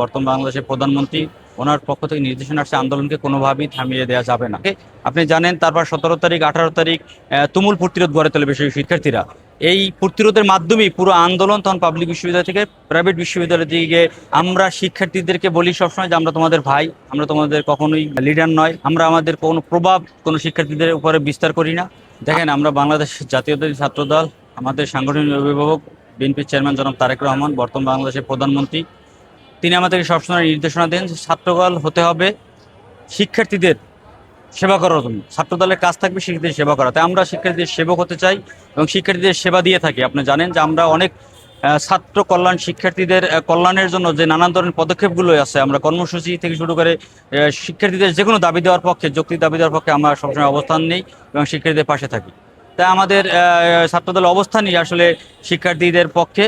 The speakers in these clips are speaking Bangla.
বর্তমান বাংলাদেশের প্রধানমন্ত্রী ওনার পক্ষ থেকে নির্দেশনা আসছে আন্দোলনকে কোনোভাবেই থামিয়ে দেওয়া যাবে না। আপনি জানেন তারপর 17 তারিখ 18 তারিখ তুমুল প্রতিরোধ গড়ে তোলে বেশি শিক্ষার্থীরা। এই প্রতিরোধের মাধ্যমেই পুরো আন্দোলন তখন পাবলিক বিশ্ববিদ্যালয় থেকে প্রাইভেট বিশ্ববিদ্যালয়ের দিকে। আমরা শিক্ষার্থীদেরকে বলি সবসময় যে আমরা তোমাদের ভাই, আমরা তোমাদের কখনোই লিডার নয়, আমরা আমাদের কোনো প্রভাব কোনো শিক্ষার্থীদের উপরে বিস্তার করি না। দেখেন, আমরা বাংলাদেশ জাতীয়তাবাদী ছাত্র দল, আমাদের সাংগঠনিক অভিভাবক বিএনপির চেয়ারম্যান জনাব তারেক রহমান, বর্তমান বাংলাদেশের প্রধানমন্ত্রী, তিনি আমাদেরকে সবসময় নির্দেশনা দেন যে ছাত্রদল হতে হবে শিক্ষার্থীদের সেবা করার জন্য। ছাত্রদলের কাজ থাকবে শিক্ষার্থীদের সেবা করা। তাই আমরা শিক্ষার্থীদের সেবক হতে চাই এবং শিক্ষার্থীদের সেবা দিয়ে থাকি। আপনি জানেন যে আমরা অনেক ছাত্র কল্যাণ, শিক্ষার্থীদের কল্যাণের জন্য যে নানান ধরনের পদক্ষেপগুলো আছে, আমরা কর্মসূচি থেকে শুরু করে শিক্ষার্থীদের যে কোনো দাবি দেওয়ার পক্ষে, যৌক্তিক দাবি দেওয়ার পক্ষে আমরা সবসময় অবস্থান নেই এবং শিক্ষার্থীদের পাশে থাকি। তাই আমাদের ছাত্রদলের অবস্থানই আসলে শিক্ষার্থীদের পক্ষে,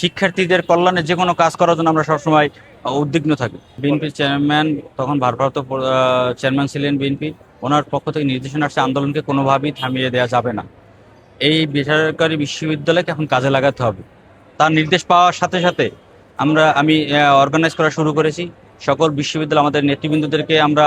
শিক্ষার্থীদের কল্যাণে যে কোনো কাজ করার জন্য আমরা সবসময় উদ্বিগ্ন থাকি। বিএনপির চেয়ারম্যান, তখন ভারপ্রাপ্ত চেয়ারম্যান ছিলেন বিএনপি, ওনার পক্ষ থেকে নির্দেশনা আসছে আন্দোলনকে কোনোভাবেই থামিয়ে দেওয়া যাবে না। এই বেসরকারি বিশ্ববিদ্যালয়কে এখন কাজে লাগাতে হবে। তার নির্দেশ পাওয়ার সাথে সাথে আমি অর্গানাইজ করা শুরু করেছি। সকল বিশ্ববিদ্যালয় আমাদের নেতৃবৃন্দদেরকে আমরা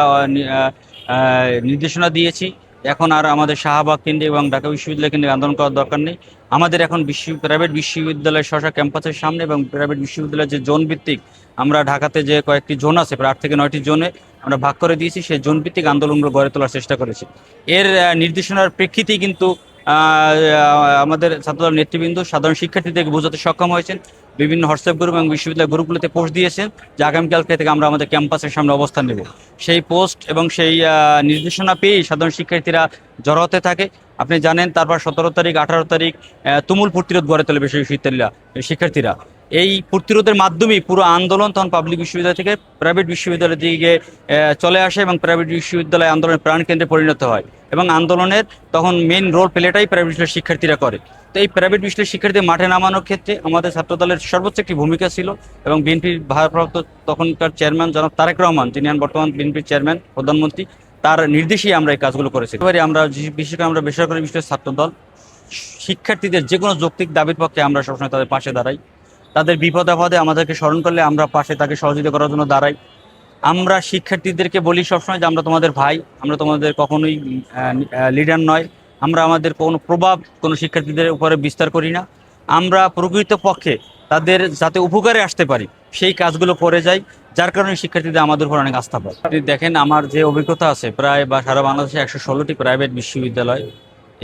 নির্দেশনা দিয়েছি। এখন আর আমাদের শাহবাগ কেন্দ্রে এবং ঢাকা বিশ্ববিদ্যালয় কেন্দ্রে আন্দোলন করার দরকার নেই। আমাদের এখন প্রাইভেট বিশ্ববিদ্যালয়ের স্ব ক্যাম্পাসের সামনে এবং প্রাইভেট বিশ্ববিদ্যালয়ের যে জোন ভিত্তিক, আমরা ঢাকাতে যে কয়েকটি জোন আছে, প্রায় 8 থেকে 9টি জোনে আমরা ভাগ করে দিয়েছি, সেই জোন ভিত্তিক আন্দোলনগুলো গড়ে তোলার চেষ্টা করেছি। এর নির্দেশনার প্রেক্ষিতেই কিন্তু আমাদের ছাত্রদল নেতৃবৃন্দ সাধারণ শিক্ষার্থীদেরকে বোঝাতে সক্ষম হয়েছেন। বিভিন্ন হোয়াটসঅ্যাপ গ্রুপ এবং বিশ্ববিদ্যালয় গ্রুপগুলোতে পোস্ট দিয়েছেন যে আগামীকালকে থেকে আমরা আমাদের ক্যাম্পাসের সামনে অবস্থান নেব। সেই পোস্ট এবং সেই নির্দেশনা পেয়েই সাধারণ শিক্ষার্থীরা জড়ো হতে থাকে। আপনি জানেন তারপর 17 তারিখ 18 তারিখ তুমুল প্রতিরোধ গড়ে তোলে বেশি শিক্ষার্থীরা। এই প্রতিরোধের মাধ্যমেই পুরো আন্দোলন তখন পাবলিক বিশ্ববিদ্যালয় থেকে প্রাইভেট বিশ্ববিদ্যালয়ের দিকে চলে আসে এবং প্রাইভেট বিশ্ববিদ্যালয় আন্দোলনের প্রাণকেন্দ্রে পরিণত হয় এবং আন্দোলনের তখন মেইন রোল প্লেটাই প্রাইভেট বিশ্ববিদ্যালয়ের শিক্ষার্থীরা করে। তো এই প্রাইভেট বিশ্ববিদ্যালয়ের শিক্ষার্থীদের মাঠে নামানোর ক্ষেত্রে আমাদের ছাত্রদলের সর্বোচ্চ একটি ভূমিকা ছিল এবং বিএনপির ভারপ্রাপ্ত তখনকার চেয়ারম্যান জনাব তারেক রহমান, যিনি বর্তমান বিএনপির চেয়ারম্যান প্রধানমন্ত্রী, তার নির্দেশেই আমরা এই কাজগুলো করেছি। আমরা বিশেষ করে আমরা বেসরকারি বিশ্ববিদ্যালয়ের ছাত্রদল শিক্ষার্থীদের যে কোনো যৌক্তিক দাবির পক্ষে আমরা সবসময় তাদের পাশে দাঁড়াই। তাদের বিপদ আপদে আমাদেরকে স্মরণ করলে আমরা পাশে তাকে সহযোগিতা করার জন্য দাঁড়াই। আমরা শিক্ষার্থীদেরকে বলি সবসময় যে আমরা তোমাদের ভাই, আমরা তোমাদের কখনোই লিডার নয়, আমরা আমাদের কোনো প্রভাব কোনো শিক্ষার্থীদের উপরে বিস্তার করি না। আমরা প্রকৃতপক্ষে তাদের যাতে উপকারে আসতে পারি সেই কাজগুলো করে যাই, যার কারণে শিক্ষার্থীদের আমাদের উপর অনেক আস্থা পায়। আপনি দেখেন, আমার যে অভিজ্ঞতা আছে প্রায় সারা বাংলাদেশে 116টি প্রাইভেট বিশ্ববিদ্যালয়,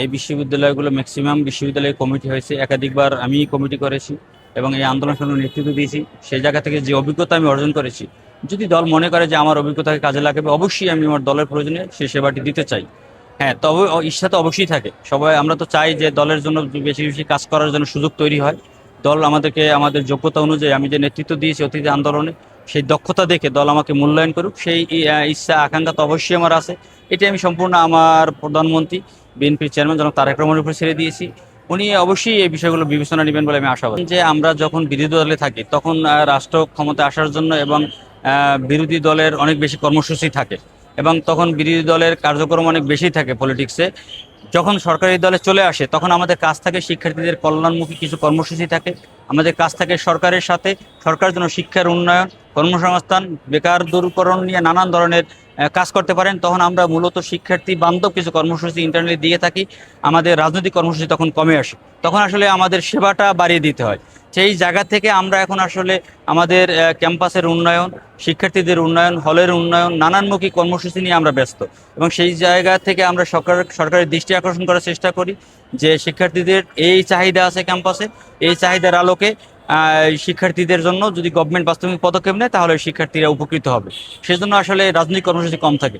এই বিশ্ববিদ্যালয়গুলো ম্যাক্সিমাম বিশ্ববিদ্যালয়ের কমিটি হয়েছে, একাধিকবার আমি কমিটি করেছি এবং এই আন্দোলনের সঙ্গে নেতৃত্ব দিয়েছি। সেই জায়গা থেকে যে অভিজ্ঞতা আমি অর্জন করেছি, যদি দল মনে করে যে আমার অভিজ্ঞতাকে কাজে লাগাবে, অবশ্যই আমি আমার দলের প্রয়োজনে সেই সেবাটি দিতে চাই। হ্যাঁ, তবে ইচ্ছা তো অবশ্যই থাকে সবাই, আমরা তো চাই যে দলের জন্য বেশি বেশি কাজ করার জন্য সুযোগ তৈরি হয়। দল আমাদেরকে আমাদের যোগ্যতা অনুযায়ী, আমি যে নেতৃত্ব দিয়েছি অতীতে আন্দোলনে, সেই দক্ষতা দেখে দল আমাকে মূল্যায়ন করুক, সেই ইচ্ছা আকাঙ্ক্ষা তো অবশ্যই আমার আছে। এটি আমি সম্পূর্ণ আমার প্রধানমন্ত্রী বিএনপির চেয়ারম্যান জনাব তারেক রহমানের উপর ছেড়ে দিয়েছি। উনি অবশ্যই এই বিষয়গুলো বিবেচনা নেবেন বলে আমি আশাবাদী। যে আমরা যখন বিরোধী দলে থাকি তখন রাষ্ট্র ক্ষমতায় আসার জন্য এবং বিরোধী দলের অনেক বেশি কর্মসূচি থাকে এবং তখন বিরোধী দলের কার্যক্রম অনেক বেশি থাকে পলিটিক্সে। যখন সরকারি দলে চলে আসে তখন আমাদের কাজ থাকে শিক্ষার্থীদের কল্যাণমুখী কিছু কর্মসূচি থাকে। আমাদের কাজ থাকে সরকারের সাথে, সরকার যেন শিক্ষার উন্নয়ন, কর্মসংস্থান, বেকার দূরীকরণ নিয়ে নানান ধরনের কাজ করতে পারেন। তখন আমরা মূলত শিক্ষার্থী বান্ধব কিছু কর্মসূচি ইন্টারনেটে দিয়ে থাকি। আমাদের রাজনৈতিক কর্মসূচি তখন কমে আসে, তখন আসলে আমাদের সেবাটা বাড়িয়ে দিতে হয়। সেই জায়গা থেকে আমরা এখন আসলে আমাদের ক্যাম্পাসের উন্নয়ন, শিক্ষার্থীদের উন্নয়ন, হলের উন্নয়ন, নানানমুখী কর্মসূচি নিয়ে আমরা ব্যস্ত এবং সেই জায়গা থেকে আমরা সরকারের দৃষ্টি আকর্ষণ করার চেষ্টা করি যে শিক্ষার্থীদের এই চাহিদা আছে ক্যাম্পাসে, এই চাহিদার আলোকে শিক্ষার্থীদের জন্য যদি গভর্নমেন্ট বাস্তবিক পদক্ষেপ নেয় তাহলে শিক্ষার্থীরা উপকৃত হবে। সেজন্য আসলে রাজনৈতিক কর্মসূচি কম থাকে।